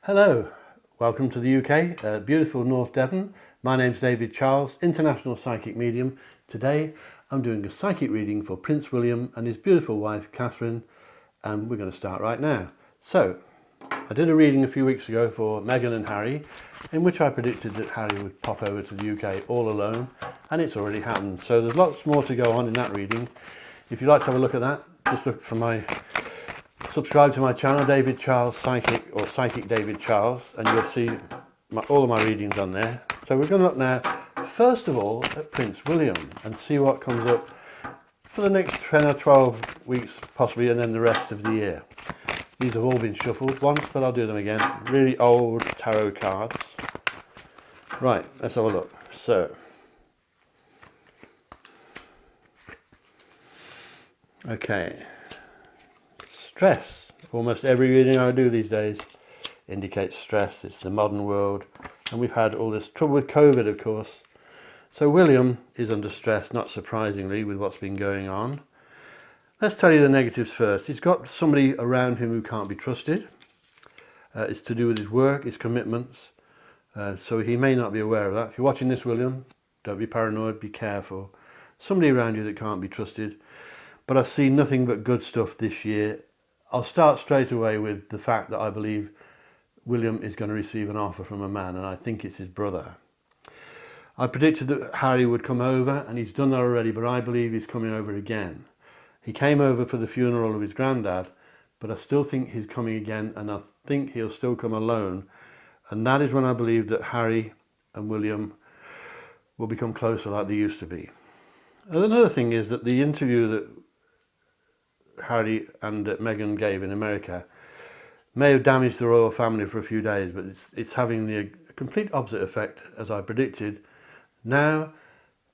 Hello, welcome to the UK, beautiful North Devon. My name's David Charles, international psychic medium. Today I'm doing a psychic reading for Prince William and his beautiful wife Catherine, and we're going to start right now. So, I did a reading a few weeks ago for Meghan and Harry, in which I predicted that Harry would pop over to the UK all alone, and it's already happened. So there's lots more to go on in that reading. If you'd like to have a look at that, just look for subscribe to my channel, David Charles Psychic, or Psychic David Charles, and you'll see all of my readings on there. So we're going to look now, first of all, at Prince William and see what comes up for the next 10 or 12 weeks, possibly, and then the rest of the year. These have all been shuffled once, but I'll do them again. Really old tarot cards. Right, let's have a look. So, okay. Stress. Almost every reading I do these days indicates stress. It's the modern world, and we've had all this trouble with COVID, of course. So William is under stress, not surprisingly, with what's been going on. Let's tell you the negatives first. He's got somebody around him who can't be trusted. It's to do with his work, his commitments. So he may not be aware of that. If you're watching this, William, don't be paranoid, be careful. Somebody around you that can't be trusted. But I see nothing but good stuff this year. I'll start straight away with the fact that I believe William is going to receive an offer from a man, and I think it's his brother. I predicted that Harry would come over, and he's done that already, but I believe he's coming over again. He came over for the funeral of his granddad, but I still think he's coming again, and I think he'll still come alone. And that is when I believe that Harry and William will become closer like they used to be. Another thing is that the interview that Harry and Meghan gave in America may have damaged the royal family for a few days, but it's having the complete opposite effect as I predicted. Now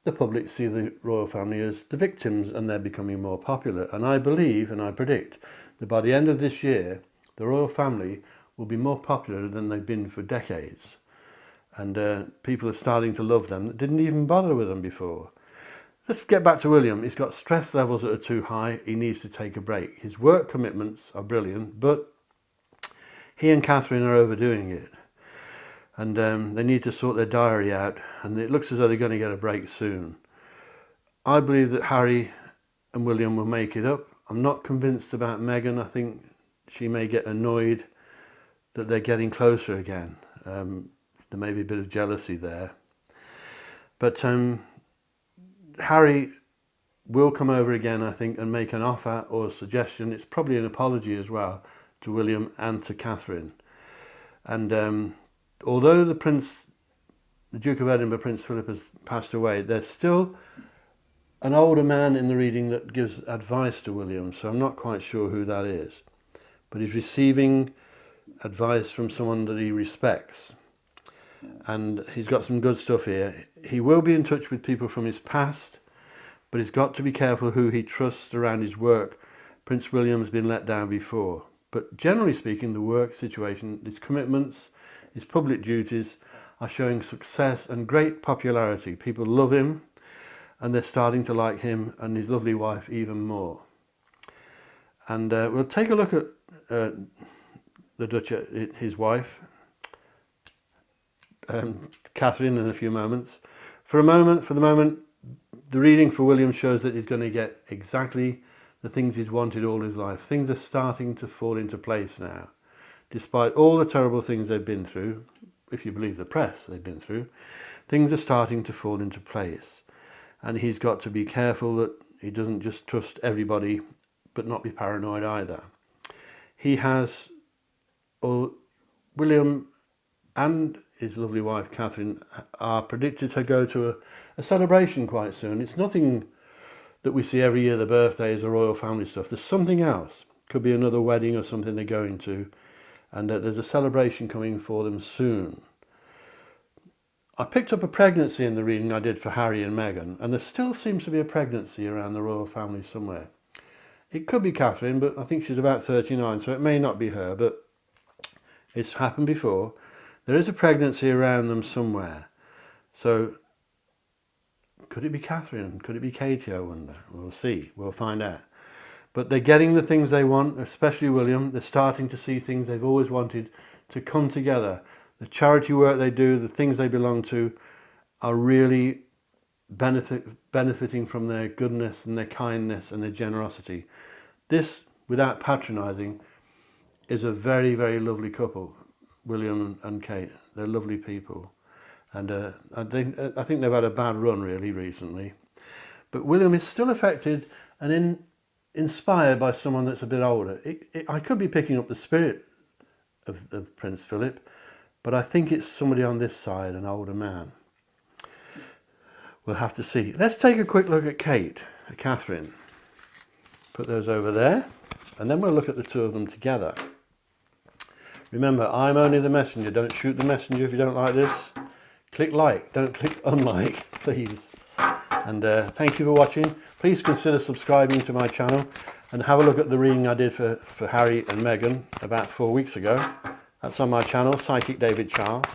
the public see the royal family as the victims, and they're becoming more popular. And I believe, and I predict, that by the end of this year the royal family will be more popular than they've been for decades, and people are starting to love them that didn't even bother with them before. Let's get back to William. He's got stress levels that are too high. He needs to take a break. His work commitments are brilliant, but he and Catherine are overdoing it. And they need to sort their diary out, and it looks as though they're going to get a break soon. I believe that Harry and William will make it up. I'm not convinced about Meghan. I think she may get annoyed that they're getting closer again. There may be a bit of jealousy there. But Harry will come over again, I think, and make an offer or a suggestion. It's probably an apology as well to William and to Catherine. And although the Duke of Edinburgh, Prince Philip, has passed away, there's still an older man in the reading that gives advice to William, so I'm not quite sure who that is. But he's receiving advice from someone that he respects. And he's got some good stuff here. He will be in touch with people from his past, but he's got to be careful who he trusts around his work. Prince William has been let down before. But generally speaking, the work situation, his commitments, his public duties are showing success and great popularity. People love him, and they're starting to like him and his lovely wife even more. And we'll take a look at the Duchess, his wife, Catherine, in a few moments. For the moment, the reading for William shows that he's going to get exactly the things he's wanted all his life. Things are starting to fall into place now. Despite all the terrible things they've been through, if you believe the press they've been through, things are starting to fall into place. And he's got to be careful that he doesn't just trust everybody, but not be paranoid either. He has, William and his lovely wife Catherine are predicted to go to a celebration quite soon. It's nothing that we see every year, the birthdays or royal family stuff. There's something else. Could be another wedding or something they're going to, and there's a celebration coming for them soon. I picked up a pregnancy in the reading I did for Harry and Meghan, and there still seems to be a pregnancy around the royal family somewhere. It could be Catherine, but I think she's about 39, so it may not be her, but it's happened before. There is a pregnancy around them somewhere. So could it be Catherine? Could it be Katie, I wonder? We'll see. We'll find out. But they're getting the things they want, especially William. They're starting to see things they've always wanted to come together. The charity work they do, the things they belong to, are really benefiting from their goodness and their kindness and their generosity. This, without patronising, is a very, very lovely couple, William and Kate. They're lovely people. And I think they've had a bad run really recently. But William is still affected and inspired by someone that's a bit older. I could be picking up the spirit of Prince Philip, but I think it's somebody on this side, an older man. We'll have to see. Let's take a quick look at Kate, at Catherine. Put those over there, and then we'll look at the two of them together. Remember, I'm only the messenger. Don't shoot the messenger if you don't like this. Click like, don't click unlike, please. And thank you for watching. Please consider subscribing to my channel and have a look at the reading I did for Harry and Meghan about 4 weeks ago. That's on my channel, Psychic David Charles.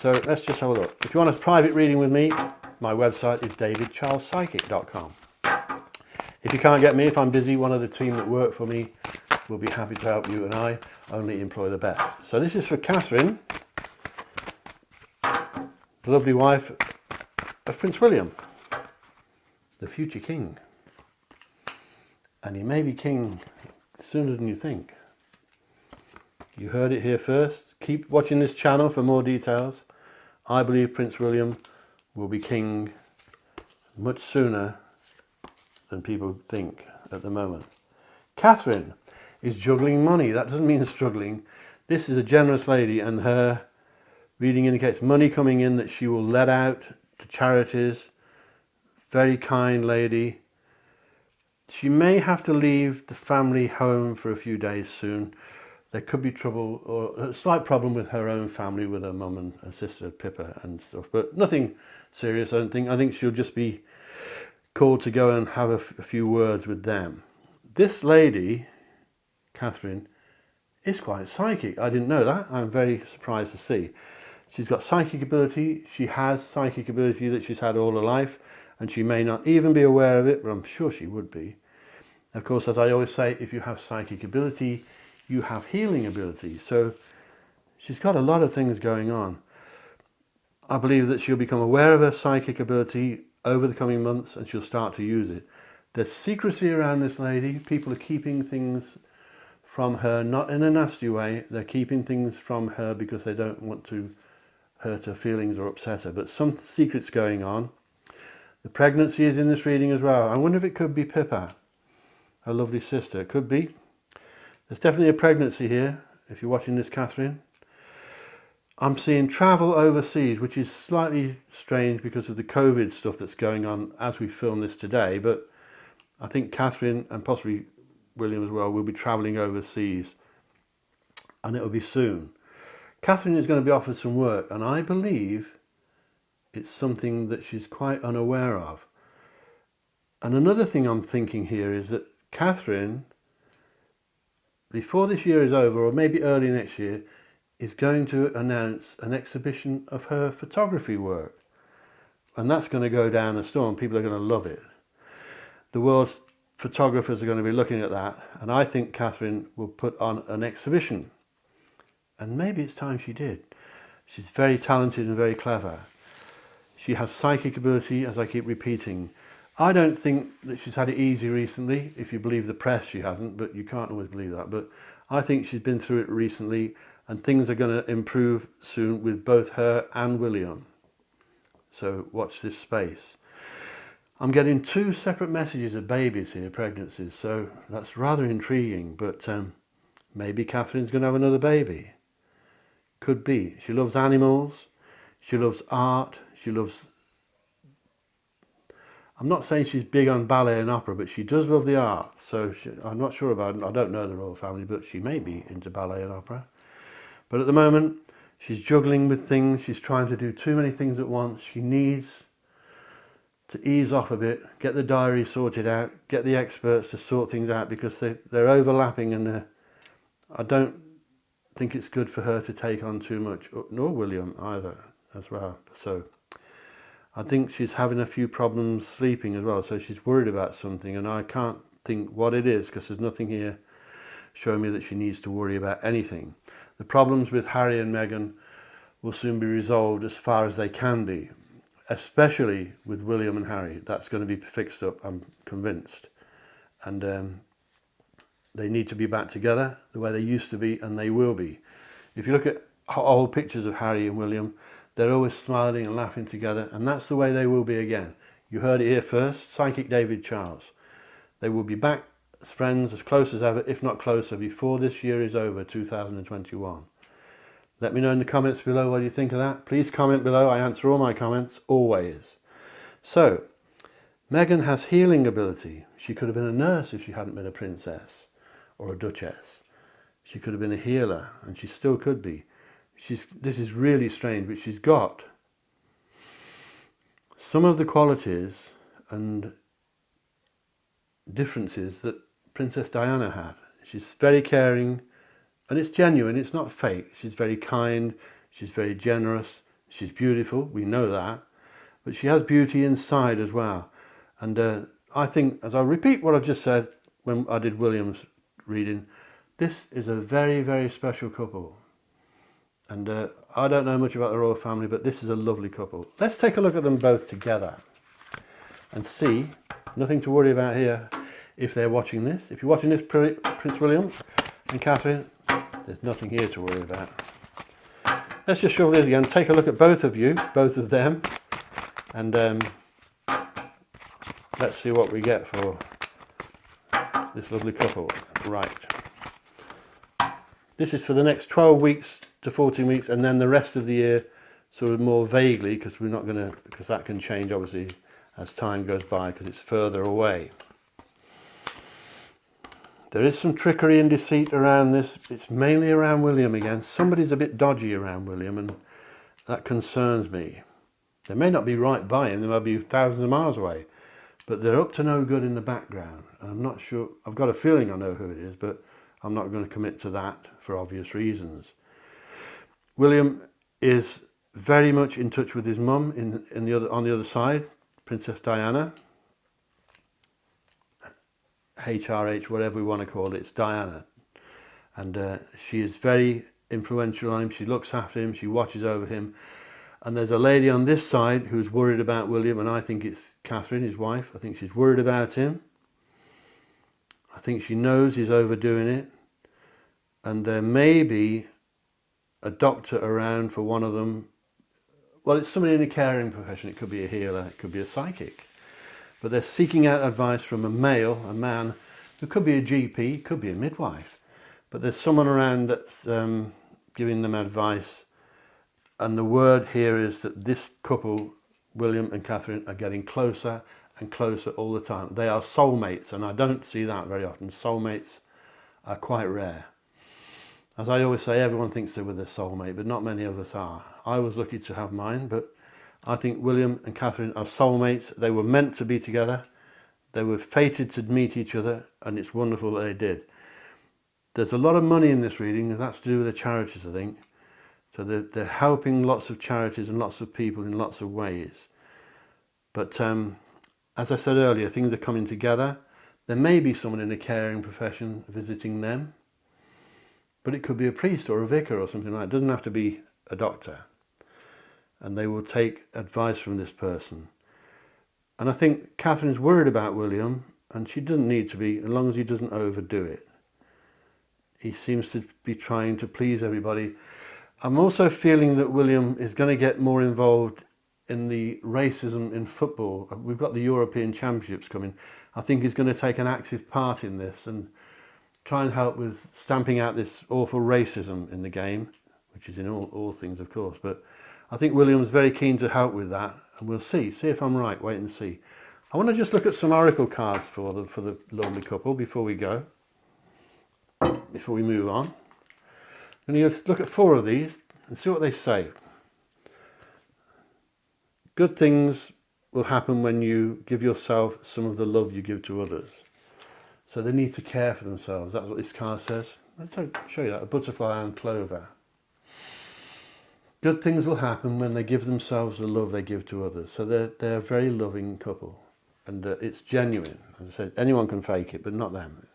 So let's just have a look. If you want a private reading with me, my website is davidcharlespsychic.com. If you can't get me, if I'm busy, one of the team that work for me will be happy to help you, and I only employ the best. So this is for Catherine, the lovely wife of Prince William, the future king. And he may be king sooner than you think. You heard it here first. Keep watching this channel for more details. I believe Prince William will be king much sooner than people think at the moment. Catherine is juggling money. That doesn't mean struggling. This is a generous lady, and her reading indicates money coming in that she will let out to charities. Very kind lady. She may have to leave the family home for a few days soon. There could be trouble, or a slight problem with her own family, with her mum and her sister Pippa and stuff, but nothing serious, I don't think. I think she'll just be called to go and have a few words with them. This lady, Catherine, is quite psychic. I didn't know that. I'm very surprised to see. She's got psychic ability. She has psychic ability that she's had all her life, and she may not even be aware of it, but I'm sure she would be. Of course, as I always say, if you have psychic ability, you have healing ability. So she's got a lot of things going on. I believe that she'll become aware of her psychic ability over the coming months, and she'll start to use it. There's secrecy around this lady. People are keeping things from her, not in a nasty way. They're keeping things from her because they don't want to hurt her feelings or upset her. But some secrets going on. The pregnancy is in this reading as well. I wonder if it could be Pippa, her lovely sister. It could be. There's definitely a pregnancy here, if you're watching this, Catherine. I'm seeing travel overseas, which is slightly strange because of the COVID stuff that's going on as we film this today. But I think Catherine, and possibly William as well, will be travelling overseas. And it'll be soon. Catherine is going to be offered some work, and I believe it's something that she's quite unaware of. And another thing I'm thinking here is that Catherine, before this year is over, or maybe early next year, is going to announce an exhibition of her photography work. And that's going to go down a storm. People are going to love it. The world's photographers are going to be looking at that. And I think Catherine will put on an exhibition. And maybe it's time she did. She's very talented and very clever. She has psychic ability, as I keep repeating. I don't think that she's had it easy recently. If you believe the press, she hasn't, but you can't always believe that. But I think she's been through it recently, and things are going to improve soon with both her and William. So watch this space. I'm getting 2 separate messages of babies here, pregnancies, so that's rather intriguing. But maybe Catherine's going to have another baby. Could be. She loves animals. She loves art. She loves... I'm not saying she's big on ballet and opera, but she does love the art. So I'm not sure about it. I don't know the royal family, but she may be into ballet and opera. But at the moment, she's juggling with things. She's trying to do too many things at once. She needs to ease off a bit, get the diary sorted out, get the experts to sort things out, because they're overlapping, and I don't think it's good for her to take on too much, nor William either as well. So I think she's having a few problems sleeping as well, so she's worried about something, and I can't think what it is because there's nothing here showing me that she needs to worry about anything. The problems with Harry and Meghan will soon be resolved as far as they can be, especially with William and Harry. That's going to be fixed up, I'm convinced. And they need to be back together the way they used to be, and they will be. If you look at old pictures of Harry and William, they're always smiling and laughing together, and that's the way they will be again. You heard it here first, Psychic David Charles. They will be back as friends, as close as ever, if not closer, before this year is over, 2021. Let me know in the comments below what you think of that. Please comment below. I answer all my comments, always. So, Meghan has healing ability. She could have been a nurse if she hadn't been a princess or a duchess. She could have been a healer, and she still could be. This is really strange, but she's got some of the qualities and differences that Princess Diana had. She's very caring, and it's genuine, it's not fake. She's very kind, she's very generous, she's beautiful, we know that, but she has beauty inside as well. And I think, as I repeat what I've just said when I did William's reading, this is a very, very special couple. And I don't know much about the royal family, but this is a lovely couple. Let's take a look at them both together and see, nothing to worry about here if they're watching this. If you're watching this, Prince William and Catherine, there's nothing here to worry about. Let's just show this again. Take a look at both of you, both of them, and let's see what we get for this lovely couple. Right. This is for the next 12 weeks to 14 weeks, and then the rest of the year sort of more vaguely, because we're not going to, because that can change obviously as time goes by, because it's further away. There is some trickery and deceit around this. It's mainly around William again. Somebody's a bit dodgy around William, and that concerns me. They may not be right by him, they might be thousands of miles away, but they're up to no good in the background. And I'm not sure, I've got a feeling I know who it is, but I'm not going to commit to that for obvious reasons. William is very much in touch with his mum on the other side, Princess Diana. HRH, whatever we want to call it, it's Diana. And she is very influential on him. She looks after him, she watches over him. And there's a lady on this side who's worried about William, and I think it's Catherine, his wife. I think she's worried about him. I think she knows he's overdoing it. And there may be a doctor around for one of them. Well, it's somebody in a caring profession. It could be a healer, it could be a psychic. But they're seeking out advice from a man, who could be a GP, could be a midwife. But there's someone around that's giving them advice. And the word here is that this couple, William and Catherine, are getting closer and closer all the time. They are soulmates, and I don't see that very often. Soulmates are quite rare. As I always say, everyone thinks they're with their soulmate, but not many of us are. I was lucky to have mine, but I think William and Catherine are soulmates. They were meant to be together. They were fated to meet each other, and it's wonderful that they did. There's a lot of money in this reading, and that's to do with the charities, I think. So they're helping lots of charities and lots of people in lots of ways. But as I said earlier, things are coming together. There may be someone in a caring profession visiting them, but it could be a priest or a vicar or something like that. It doesn't have to be a doctor. And they will take advice from this person. And I think Catherine's worried about William, and she doesn't need to be, as long as he doesn't overdo it. He seems to be trying to please everybody. I'm also feeling that William is going to get more involved in the racism in football. We've got the European Championships coming. I think he's going to take an active part in this and try and help with stamping out this awful racism in the game, which is in all things, of course. But I think William's very keen to help with that, and we'll see if I'm right. Wait and see. I want to just look at some oracle cards for the lovely couple before we go, before we move on. And you look at 4 of these and see what they say. Good things will happen when you give yourself some of the love you give to others. So they need to care for themselves. That's what this card says. Let's show you that. A butterfly and clover. Good things will happen when they give themselves the love they give to others. So they're a very loving couple. And it's genuine. As I said, anyone can fake it, but not them.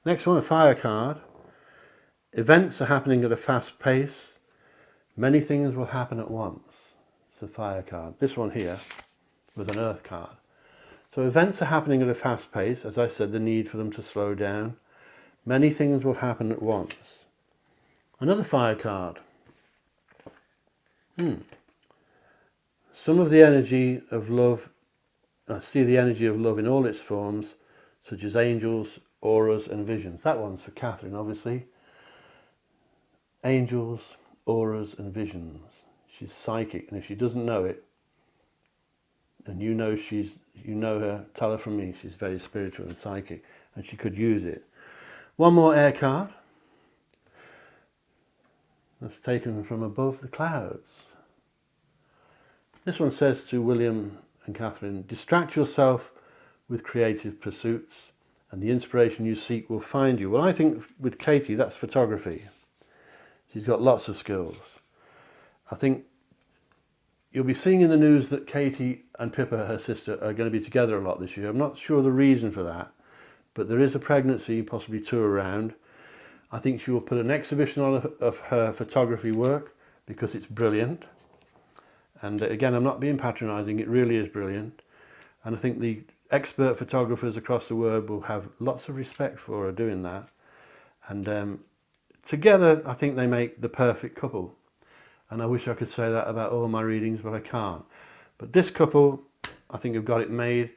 Next one, a fire card. Events are happening at a fast pace. Many things will happen at once. It's a fire card. This one here was an earth card. So events are happening at a fast pace. As I said, the need for them to slow down. Many things will happen at once. Another fire card. Some of the energy of love, I see the energy of love in all its forms, such as angels, auras and visions. That one's for Catherine, obviously. Angels, auras and visions. She's psychic, and if she doesn't know it, and you know her, tell her from me, she's very spiritual and psychic, and she could use it. One more air card. That's taken from above the clouds. This one says to William and Catherine, distract yourself with creative pursuits and the inspiration you seek will find you. Well, I think with Katie, that's photography. She's got lots of skills. I think you'll be seeing in the news that Katie and Pippa, her sister, are going to be together a lot this year. I'm not sure the reason for that, but there is a pregnancy, possibly two around. I think she will put an exhibition on of her photography work because it's brilliant. And again, I'm not being patronising, it really is brilliant. And I think the expert photographers across the world will have lots of respect for her doing that. And together, I think they make the perfect couple. And I wish I could say that about all my readings, but I can't. But this couple, I think have got it made.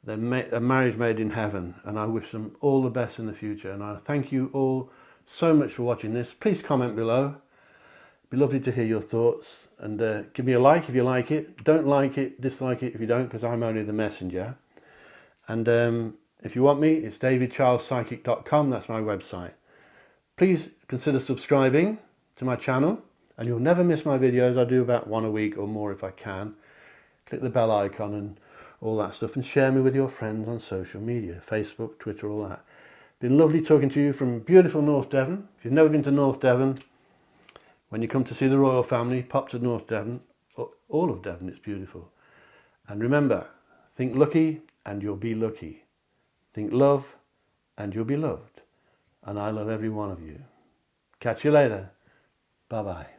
They're a marriage made in heaven. And I wish them all the best in the future. And I thank you all so much for watching this. Please comment below. It'd be lovely to hear your thoughts. And give me a like if you like it. Don't like it, dislike it if you don't, because I'm only the messenger. And if you want me, it's davidcharlespsychic.com. That's my website. Please consider subscribing to my channel, and you'll never miss my videos. I do about one a week or more if I can. Click the bell icon and all that stuff, and share me with your friends on social media, Facebook, Twitter, all that. Been lovely talking to you from beautiful North Devon. If you've never been to North Devon, when you come to see the royal family, pop to North Devon, all of Devon, it's beautiful. And remember, think lucky and you'll be lucky. Think love and you'll be loved. And I love every one of you. Catch you later. Bye-bye.